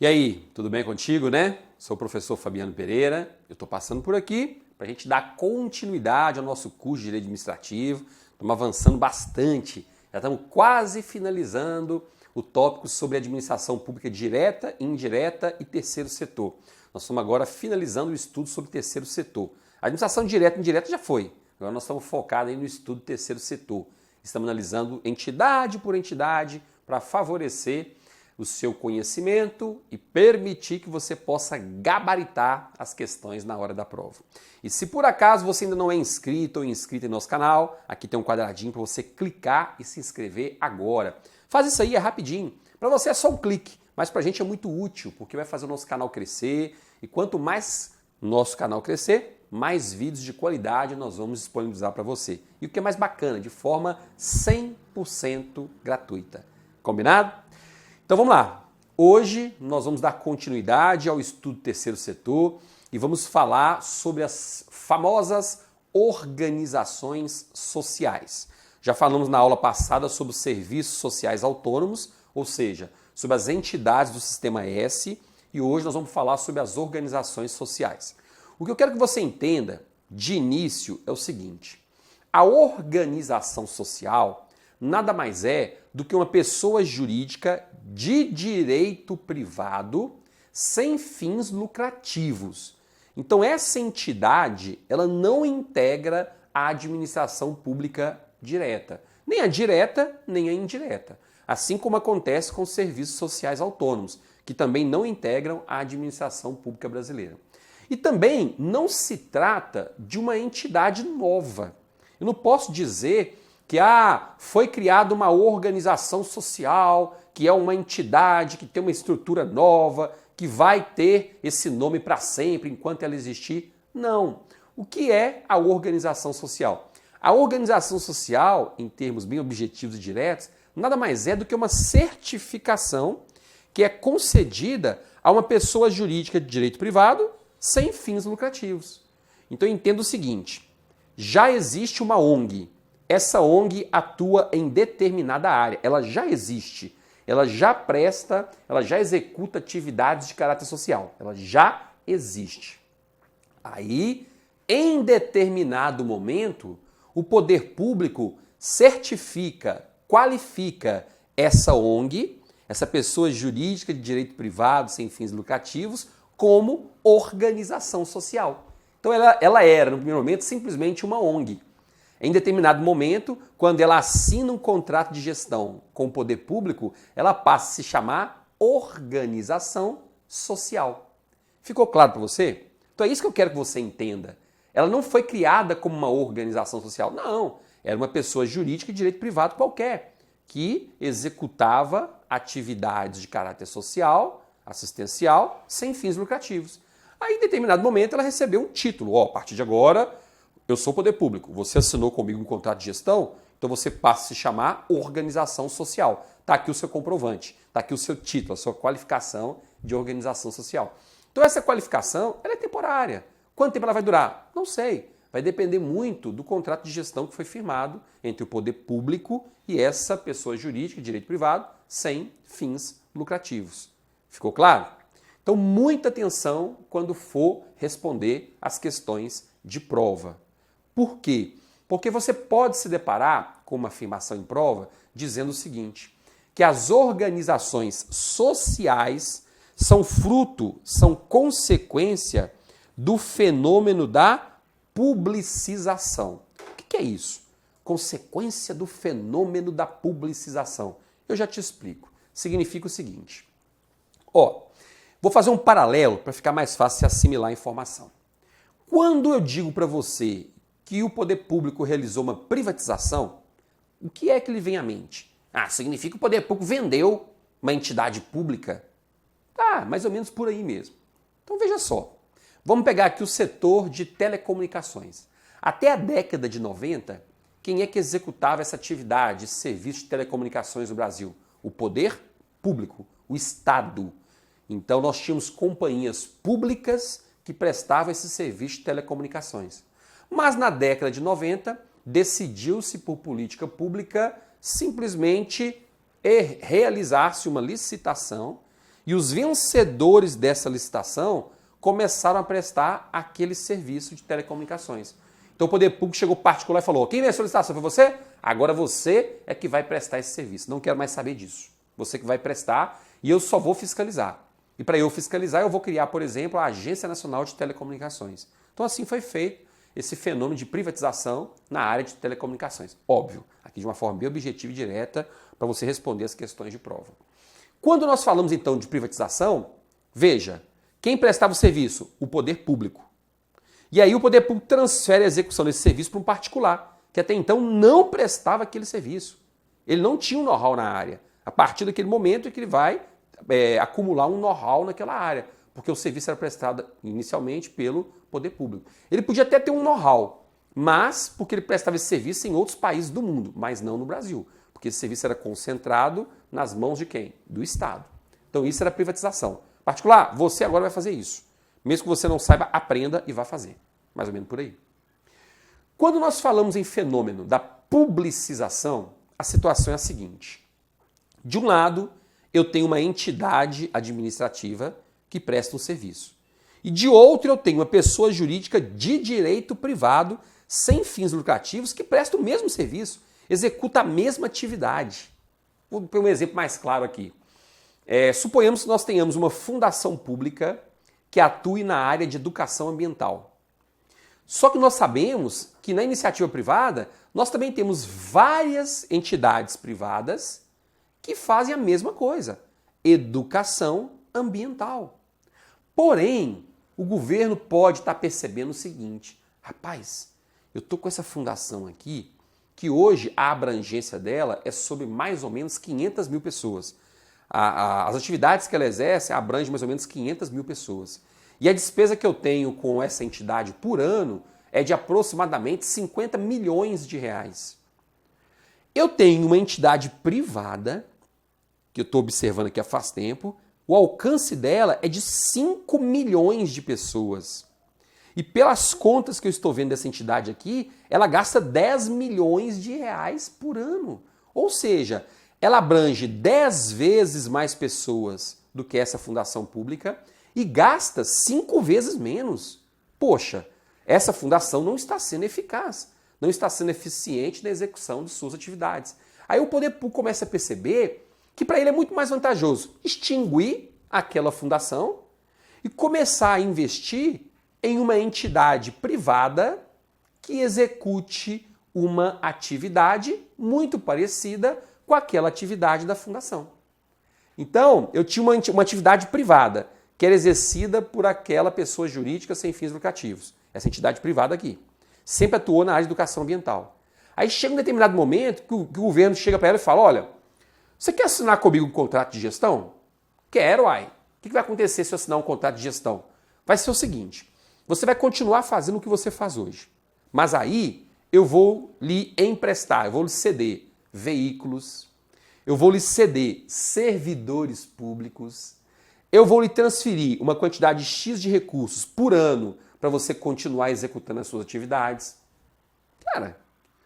E aí, tudo bem contigo, né? Sou o professor Fabiano Pereira, eu estou passando por aqui para a gente dar continuidade ao nosso curso de Direito Administrativo. Estamos avançando bastante, já estamos quase finalizando o tópico sobre administração pública direta, indireta e terceiro setor. Nós estamos agora finalizando o estudo sobre terceiro setor. A administração direta e indireta já foi, agora nós estamos focados aí no estudo do terceiro setor. Estamos analisando entidade por entidade para favorecer o seu conhecimento e permitir que você possa gabaritar as questões na hora da prova. E se por acaso você ainda não é inscrito ou inscrita em nosso canal, aqui tem um quadradinho para você clicar e se inscrever agora. Faz isso aí, é rapidinho. Para você é só um clique, mas para a gente é muito útil, porque vai fazer o nosso canal crescer e quanto mais nosso canal crescer, mais vídeos de qualidade nós vamos disponibilizar para você. E o que é mais bacana, de forma 100% gratuita. Combinado? Então vamos lá. Hoje nós vamos dar continuidade ao estudo do terceiro setor e vamos falar sobre as famosas organizações sociais. Já falamos na aula passada sobre os serviços sociais autônomos, ou seja, sobre as entidades do Sistema S, e hoje nós vamos falar sobre as organizações sociais. O que eu quero que você entenda de início é o seguinte: a organização social nada mais é do que uma pessoa jurídica de direito privado sem fins lucrativos. Então essa entidade, ela não integra a administração pública direta, nem a direta, nem a indireta. Assim como acontece com os serviços sociais autônomos, que também não integram a administração pública brasileira. E também não se trata de uma entidade nova. Eu não posso dizer que foi criada uma organização social, que é uma entidade, que tem uma estrutura nova, que vai ter esse nome para sempre, enquanto ela existir. Não. O que é a organização social? A organização social, em termos bem objetivos e diretos, nada mais é do que uma certificação que é concedida a uma pessoa jurídica de direito privado sem fins lucrativos. Então entenda o seguinte: já existe uma ONG. Essa ONG atua em determinada área, ela já existe, ela já presta, ela já executa atividades de caráter social, ela já existe. Aí, em determinado momento, o poder público certifica, qualifica essa ONG, essa pessoa jurídica de direito privado sem fins lucrativos, como organização social. Então ela era, no primeiro momento, simplesmente uma ONG. Em determinado momento, quando ela assina um contrato de gestão com o poder público, ela passa a se chamar organização social. Ficou claro para você? Então é isso que eu quero que você entenda. Ela não foi criada como uma organização social, não. Era uma pessoa jurídica de direito privado qualquer, que executava atividades de caráter social, assistencial, sem fins lucrativos. Aí, em determinado momento, ela recebeu um título. A partir de agora, eu sou poder público, você assinou comigo um contrato de gestão, então você passa a se chamar organização social. Está aqui o seu comprovante, está aqui o seu título, a sua qualificação de organização social. Então essa qualificação ela é temporária. Quanto tempo ela vai durar? Não sei. Vai depender muito do contrato de gestão que foi firmado entre o poder público e essa pessoa jurídica de direito privado sem fins lucrativos. Ficou claro? Então muita atenção quando for responder as questões de prova. Por quê? Porque você pode se deparar com uma afirmação em prova dizendo o seguinte: que as organizações sociais são fruto, são consequência do fenômeno da publicização. O que é isso? Consequência do fenômeno da publicização. Eu já te explico. Significa o seguinte: vou fazer um paralelo para ficar mais fácil se assimilar a informação. Quando eu digo para você que o poder público realizou uma privatização, o que é que lhe vem à mente? Significa que o poder público vendeu uma entidade pública. Mais ou menos por aí mesmo. Então veja só, vamos pegar aqui o setor de telecomunicações. Até a década de 90, quem é que executava essa atividade, esse serviço de telecomunicações no Brasil? O poder público, o Estado. Então nós tínhamos companhias públicas que prestavam esse serviço de telecomunicações. Mas na década de 90, decidiu-se por política pública simplesmente realizar-se uma licitação E os vencedores dessa licitação começaram a prestar aquele serviço de telecomunicações. Então o poder público chegou particular e falou: quem venceu a licitação foi você? Agora você é que vai prestar esse serviço. Não quero mais saber disso. Você que vai prestar e eu só vou fiscalizar. E para eu fiscalizar, eu vou criar, por exemplo, a Agência Nacional de Telecomunicações. Então assim foi feito esse fenômeno de privatização na área de telecomunicações. Óbvio, aqui de uma forma bem objetiva e direta para você responder as questões de prova. Quando nós falamos então de privatização, veja, quem prestava o serviço? O poder público. E aí o poder público transfere a execução desse serviço para um particular, que até então não prestava aquele serviço. Ele não tinha um know-how na área. A partir daquele momento é que ele vai acumular um know-how naquela área, porque o serviço era prestado inicialmente pelo poder público. Ele podia até ter um know-how, mas porque ele prestava esse serviço em outros países do mundo, mas não no Brasil, porque esse serviço era concentrado nas mãos de quem? Do Estado. Então isso era privatização. Particular, você agora vai fazer isso. Mesmo que você não saiba, aprenda e vá fazer. Mais ou menos por aí. Quando nós falamos em fenômeno da publicização, a situação é a seguinte. De um lado, eu tenho uma entidade administrativa que presta um serviço. E de outro, eu tenho uma pessoa jurídica de direito privado, sem fins lucrativos, que presta o mesmo serviço, executa a mesma atividade. Vou dar um exemplo mais claro aqui. Suponhamos que nós tenhamos uma fundação pública que atue na área de educação ambiental. Só que nós sabemos que na iniciativa privada, nós também temos várias entidades privadas que fazem a mesma coisa, educação ambiental. Porém, o governo pode estar percebendo o seguinte: rapaz, eu estou com essa fundação aqui, que hoje a abrangência dela é sobre mais ou menos 500 mil pessoas. As atividades que ela exerce abrangem mais ou menos 500 mil pessoas. E a despesa que eu tenho com essa entidade por ano é de aproximadamente 50 milhões de reais. Eu tenho uma entidade privada, que eu estou observando aqui há faz tempo, o alcance dela é de 5 milhões de pessoas. E pelas contas que eu estou vendo dessa entidade aqui, ela gasta 10 milhões de reais por ano. Ou seja, ela abrange 10 vezes mais pessoas do que essa fundação pública e gasta 5 vezes menos. Poxa, essa fundação não está sendo eficaz, não está sendo eficiente na execução de suas atividades. Aí o poder público começa a perceber que para ele é muito mais vantajoso extinguir aquela fundação e começar a investir em uma entidade privada que execute uma atividade muito parecida com aquela atividade da fundação. Então, eu tinha uma atividade privada que era exercida por aquela pessoa jurídica sem fins lucrativos. Essa entidade privada aqui. Sempre atuou na área de educação ambiental. Aí chega um determinado momento que o governo chega para ela e fala: olha, você quer assinar comigo um contrato de gestão? Quero, uai. O que vai acontecer se eu assinar um contrato de gestão? Vai ser o seguinte: você vai continuar fazendo o que você faz hoje. Mas aí eu vou lhe emprestar, eu vou lhe ceder veículos, eu vou lhe ceder servidores públicos, eu vou lhe transferir uma quantidade X de recursos por ano para você continuar executando as suas atividades. Cara,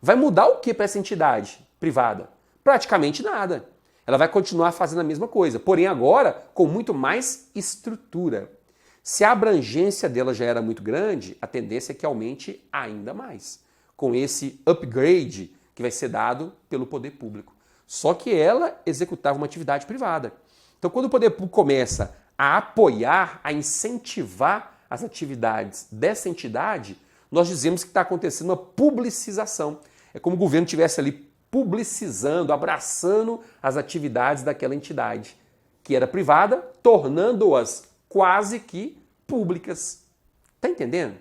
vai mudar o que para essa entidade privada? Praticamente nada. Ela vai continuar fazendo a mesma coisa, porém agora com muito mais estrutura. Se a abrangência dela já era muito grande, a tendência é que aumente ainda mais, com esse upgrade que vai ser dado pelo poder público. Só que ela executava uma atividade privada. Então, quando o poder público começa a apoiar, a incentivar as atividades dessa entidade, nós dizemos que está acontecendo uma publicização. É como o governo estivesse ali publicizando, abraçando as atividades daquela entidade, que era privada, tornando-as quase que públicas. Está entendendo?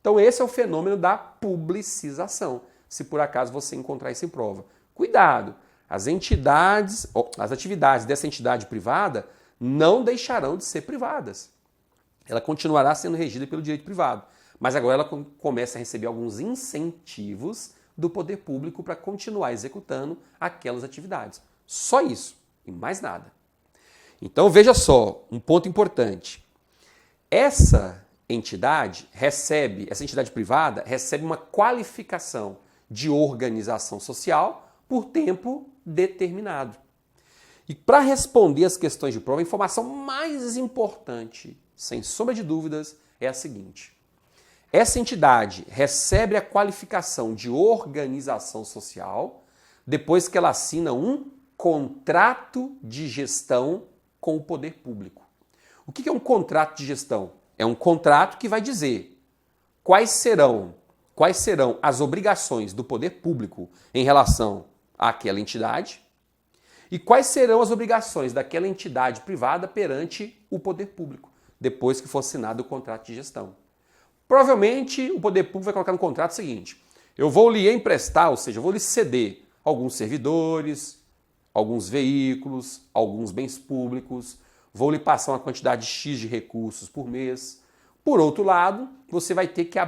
Então esse é o fenômeno da publicização, se por acaso você encontrar isso em prova. Cuidado, as atividades dessa entidade privada não deixarão de ser privadas. Ela continuará sendo regida pelo direito privado, mas agora ela começa a receber alguns incentivos do poder público para continuar executando aquelas atividades. Só isso e mais nada. Então veja só, um ponto importante. Essa entidade privada recebe uma qualificação de organização social por tempo determinado. E para responder as questões de prova, a informação mais importante, sem sombra de dúvidas, é a seguinte. Essa entidade recebe a qualificação de organização social depois que ela assina um contrato de gestão com o poder público. O que é um contrato de gestão? É um contrato que vai dizer quais serão as obrigações do poder público em relação àquela entidade e quais serão as obrigações daquela entidade privada perante o poder público, depois que for assinado o contrato de gestão. Provavelmente o poder público vai colocar no contrato o seguinte: eu vou lhe emprestar, ou seja, eu vou lhe ceder alguns servidores, alguns veículos, alguns bens públicos, vou lhe passar uma quantidade X de recursos por mês. Por outro lado, você vai ter que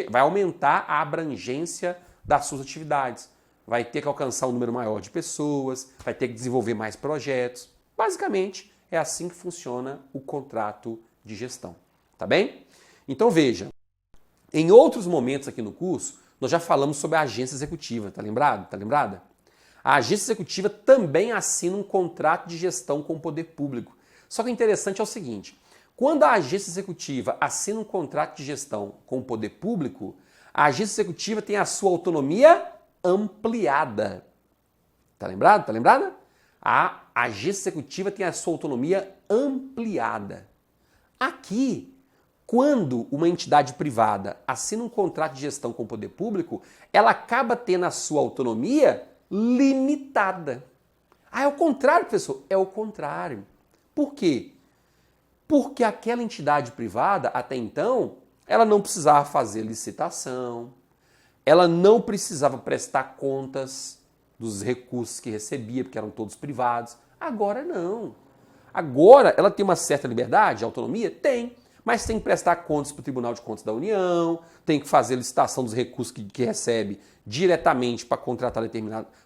vai aumentar a abrangência das suas atividades, vai ter que alcançar um número maior de pessoas, vai ter que desenvolver mais projetos. Basicamente, é assim que funciona o contrato de gestão, tá bem? Então veja, em outros momentos aqui no curso, nós já falamos sobre a agência executiva, tá lembrado? Tá lembrada? A agência executiva também assina um contrato de gestão com o poder público. Só que o interessante é o seguinte: quando a agência executiva assina um contrato de gestão com o poder público, a agência executiva tem a sua autonomia ampliada. Tá lembrado? Tá lembrada? A agência executiva tem a sua autonomia ampliada. Aqui, quando uma entidade privada assina um contrato de gestão com o poder público, ela acaba tendo a sua autonomia limitada. Ah, é o contrário, professor? É o contrário. Por quê? Porque aquela entidade privada, até então, ela não precisava fazer licitação, ela não precisava prestar contas dos recursos que recebia, porque eram todos privados. Agora não. Agora ela tem uma certa liberdade, autonomia? Tem. Mas tem que prestar contas para o Tribunal de Contas da União, tem que fazer licitação dos recursos que recebe diretamente para contratar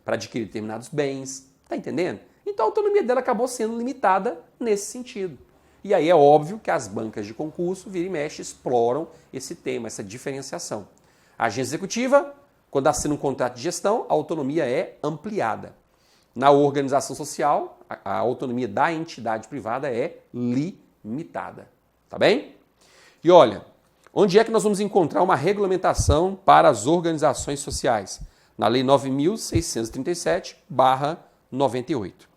para adquirir determinados bens. Tá entendendo? Então a autonomia dela acabou sendo limitada nesse sentido. E aí é óbvio que as bancas de concurso, vira e mexe, exploram esse tema, essa diferenciação. A agência executiva, quando assina um contrato de gestão, a autonomia é ampliada. Na organização social, a autonomia da entidade privada é limitada. Tá bem? E olha, onde é que nós vamos encontrar uma regulamentação para as organizações sociais? Na Lei 9.637/98.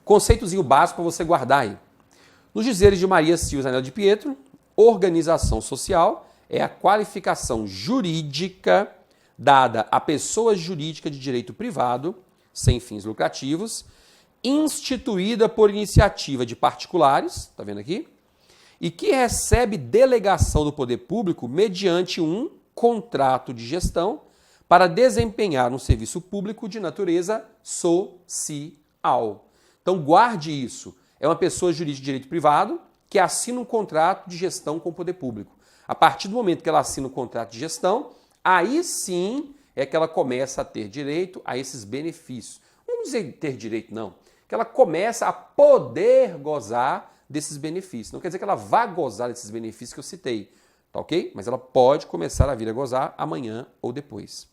Conceitozinho básico para você guardar aí. Nos dizeres de Maria Silva Zanella de Pietro, organização social é a qualificação jurídica dada a pessoa jurídica de direito privado, sem fins lucrativos, instituída por iniciativa de particulares, tá vendo aqui? E que recebe delegação do poder público mediante um contrato de gestão para desempenhar um serviço público de natureza social. Então guarde isso. É uma pessoa jurídica de direito privado que assina um contrato de gestão com o poder público. A partir do momento que ela assina o contrato de gestão, aí sim é que ela começa a ter direito a esses benefícios. Não vamos dizer ter direito, não. Que ela começa a poder gozar desses benefícios. Não quer dizer que ela vá gozar desses benefícios que eu citei, tá ok? Mas ela pode começar a vir a gozar amanhã ou depois.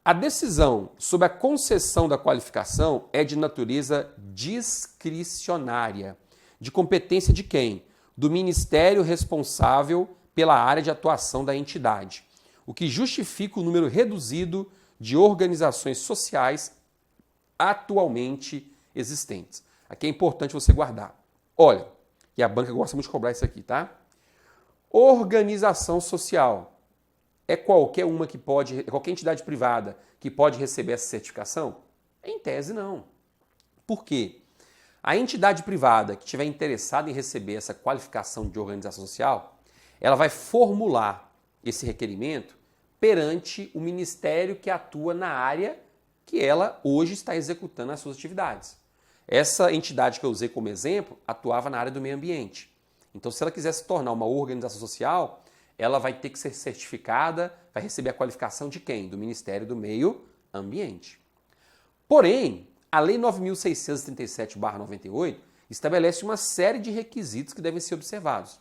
A decisão sobre a concessão da qualificação é de natureza discricionária. De competência de quem? Do ministério responsável pela área de atuação da entidade, o que justifica o número reduzido de organizações sociais atualmente existentes. Aqui é importante você guardar. Olha, e a banca gosta muito de cobrar isso aqui, tá? Organização social é qualquer entidade privada que pode receber essa certificação? Em tese, não. Por quê? A entidade privada que estiver interessada em receber essa qualificação de organização social, ela vai formular esse requerimento perante o ministério que atua na área que ela hoje está executando as suas atividades. Essa entidade que eu usei como exemplo atuava na área do meio ambiente. Então, se ela quiser se tornar uma organização social, ela vai ter que ser certificada, vai receber a qualificação de quem? Do Ministério do Meio Ambiente. Porém, a Lei 9.637/98 estabelece uma série de requisitos que devem ser observados.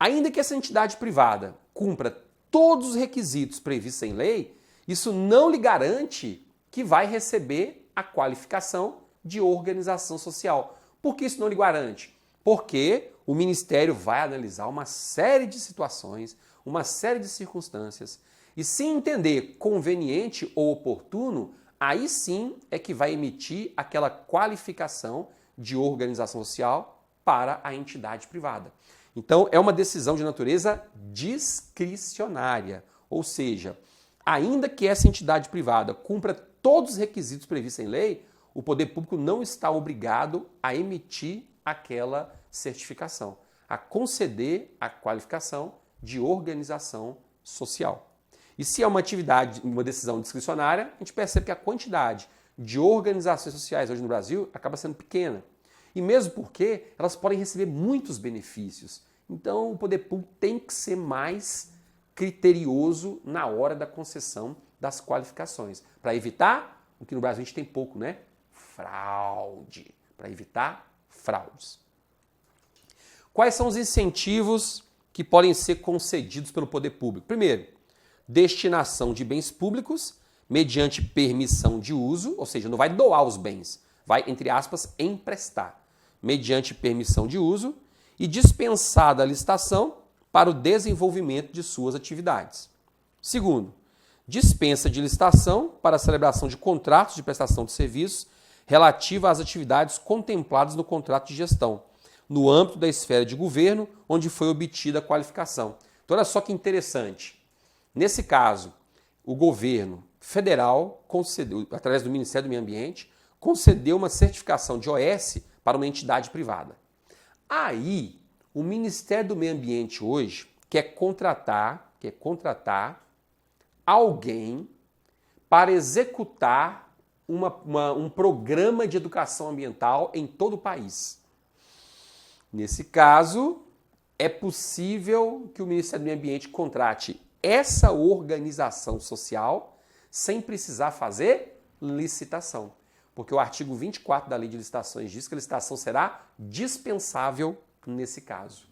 Ainda que essa entidade privada cumpra todos os requisitos previstos em lei, isso não lhe garante que vai receber a qualificação de organização social. Por que isso não lhe garante? Porque o Ministério vai analisar uma série de situações, uma série de circunstâncias, e se entender conveniente ou oportuno, aí sim é que vai emitir aquela qualificação de organização social para a entidade privada. Então, é uma decisão de natureza discricionária, ou seja, ainda que essa entidade privada cumpra todos os requisitos previstos em lei, o poder público não está obrigado a emitir aquela certificação, a conceder a qualificação de organização social. E se é uma atividade, uma decisão discricionária, a gente percebe que a quantidade de organizações sociais hoje no Brasil acaba sendo pequena. E mesmo porque elas podem receber muitos benefícios. Então o poder público tem que ser mais criterioso na hora da concessão das qualificações, para evitar o que no Brasil a gente tem pouco, né? Fraude, para evitar fraudes. Quais são os incentivos que podem ser concedidos pelo poder público? Primeiro, destinação de bens públicos mediante permissão de uso, ou seja, não vai doar os bens, vai, entre aspas, emprestar, mediante permissão de uso e dispensada a licitação para o desenvolvimento de suas atividades. Segundo, dispensa de licitação para a celebração de contratos de prestação de serviços relativa às atividades contempladas no contrato de gestão, no âmbito da esfera de governo onde foi obtida a qualificação. Então, olha só que interessante. Nesse caso, o governo federal concedeu, através do Ministério do Meio Ambiente, concedeu uma certificação de OS para uma entidade privada. Aí, o Ministério do Meio Ambiente hoje quer contratar alguém para executar um programa de educação ambiental em todo o país. Nesse caso, é possível que o Ministério do Meio Ambiente contrate essa organização social sem precisar fazer licitação. Porque o artigo 24 da Lei de Licitações diz que a licitação será dispensável nesse caso,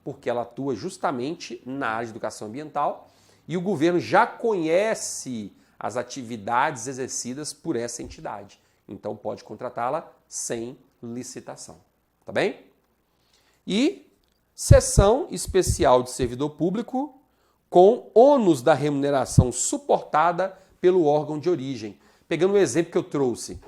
porque ela atua justamente na área de educação ambiental e o governo já conhece as atividades exercidas por essa entidade. Então pode contratá-la sem licitação. Tá bem? E seção especial de servidor público com ônus da remuneração suportada pelo órgão de origem. Pegando o exemplo que eu trouxe,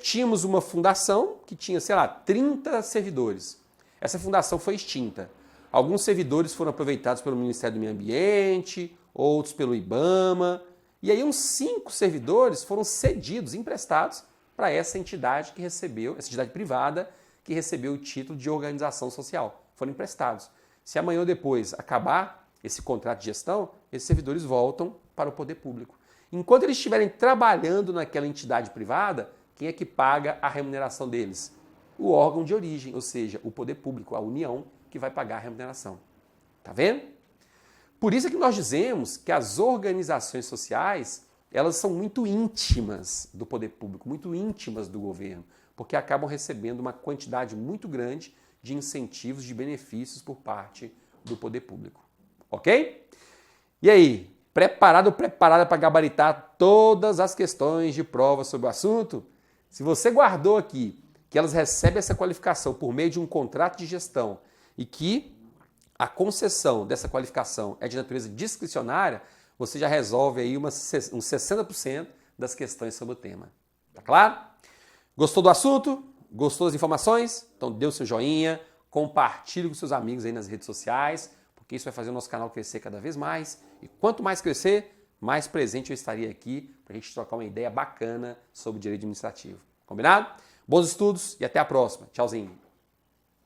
tínhamos uma fundação que tinha, 30 servidores. Essa fundação foi extinta. Alguns servidores foram aproveitados pelo Ministério do Meio Ambiente, outros pelo IBAMA, e aí uns 5 servidores foram cedidos, emprestados para essa entidade que recebeu, essa entidade privada que recebeu o título de organização social. Foram emprestados. Se amanhã ou depois acabar esse contrato de gestão, esses servidores voltam para o poder público. Enquanto eles estiverem trabalhando naquela entidade privada, quem é que paga a remuneração deles? O órgão de origem, ou seja, o poder público, a União, que vai pagar a remuneração. Tá vendo? Por isso é que nós dizemos que as organizações sociais, elas são muito íntimas do poder público, muito íntimas do governo, porque acabam recebendo uma quantidade muito grande de incentivos, de benefícios por parte do poder público. Ok? E aí? Preparado ou preparada para gabaritar todas as questões de prova sobre o assunto? Se você guardou aqui que elas recebem essa qualificação por meio de um contrato de gestão e que a concessão dessa qualificação é de natureza discricionária, você já resolve aí uns 60% das questões sobre o tema. Tá claro? Gostou do assunto? Gostou das informações? Então dê o seu joinha, compartilhe com seus amigos aí nas redes sociais, porque isso vai fazer o nosso canal crescer cada vez mais. E quanto mais crescer, mais presente eu estaria aqui para a gente trocar uma ideia bacana sobre o direito administrativo. Combinado? Bons estudos e até a próxima. Tchauzinho.